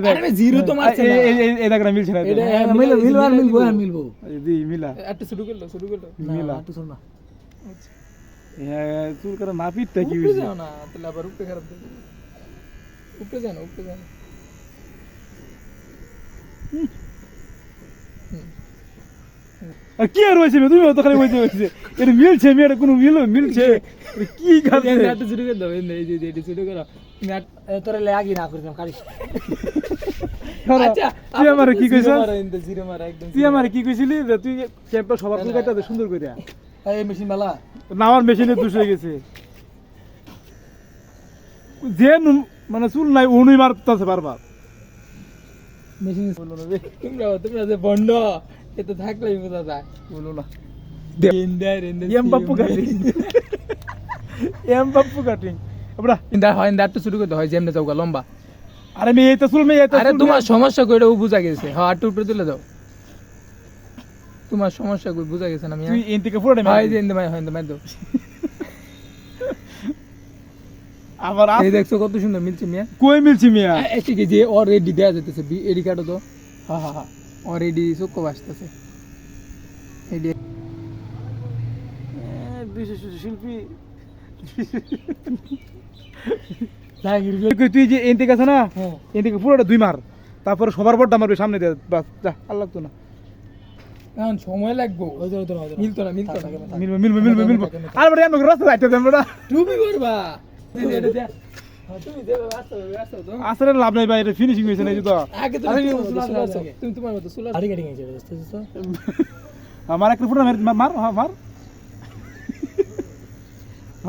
আরে জিরো তো মারছে না এই দেখনা মিলছে না এটা মিলবো দি মিলা একটু শুরু করলো মিলা একটু শোন না চুল করে না পিটতে কি উপরে হইছে যাও না তাহলে আবার উপরে খারাপ দেবে উপরে যাও আর কি আর হইছে তুমি তো খালি হইছে এটা মিলছে মেয়েটা কোনো মিলছে কি কাজে একটু শুরু করে দাও এই যে এটি শুরু করো তোরে লাগি না করিস কারিস আচ্ছা তুই আমারে কি কইছিস জিরো মারা একদম তুই আমারে কি কইছিলি যে তুই ক্যাম্পে সবার চুল কাটতে সুন্দর কইরা এই মেশিন বালা না আমার মেশিনে দোষ হয়ে গেছে যে মানে চুল নাই উনি মারতেছে বারবার মেশিন বলো না তোমরা যে বন্ড এতে থাকলেই বোঝা যায় বলো না রেন্ডার এম বাপ্পু কাটিং এবড়া ইন্দা হয় ইন্দা একটু শুরু করতে হয় যেমনে যাওগা লম্বা আরে মেয়ে তো চুল মেয়ে তো আরে তোমার সমস্যা কইটা ও বুঝা গেছে হ্যাঁ একটু উপরে তুলে দাও তোমার সমস্যা কই বুঝা গেছে না মিয়া তুই এন থেকে পুরোটা হয় যে ইন্দা হয় ইন্দা দাও আবার এই দেখছো কত সুন্দর মিলছে মিয়া কই মিলছি মিয়া এসে কি যে অলরেডি দেয়া যেতেছে এডি কার্ড তো হ্যাঁ অলরেডি চোখ বাসতেছে এডি বিশেষ শিল্পী জাগির তুই যে এন থেকে আছে না হ্যাঁ এন থেকে পুরোটা দুই মার তারপরে সবার বড়টা মারবে সামনে দিয়ে বাস যা আর লাগতো না এখন সময় লাগবো মিলতো না মিলবে আর বড় এমন রাস্তা যাইতে দেন বড় তুমি করবা তুমি দেবে ব্যস্ত তো আসলে লাভ নাই ভাই এটা ফিনিশিং হইছে না এই তো আগে তো তুমি তোমার মতো সুলা আড়ি কাটিং হইছে বুঝতেছো আমার একটা ফুটা মার মার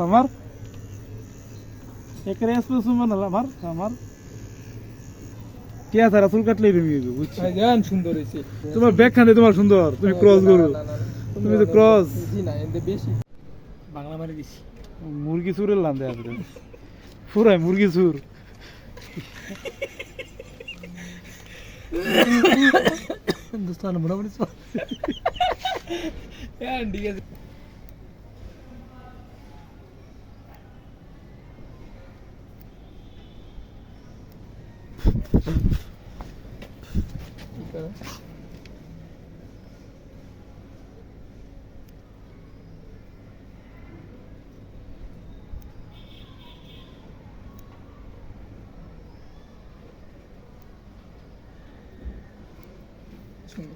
আমার একরে এসপ্রেসো মারলা মার আমার কে আছে রাসুল কাটলে তুমি বুঝছো জান সুন্দর হইছে তোমার ব্যাক খানে তোমার সুন্দর তুমি ক্রস করো তুমি তো ক্রস জি না এতে বেশি বাংলা মারি দিছি মুরগি চুরের লান্দে আছে পুরাই মুরগি চুর হিন্দুস্তান মোটামুটি হ্যাঁ ঠিক আছে সুন্দর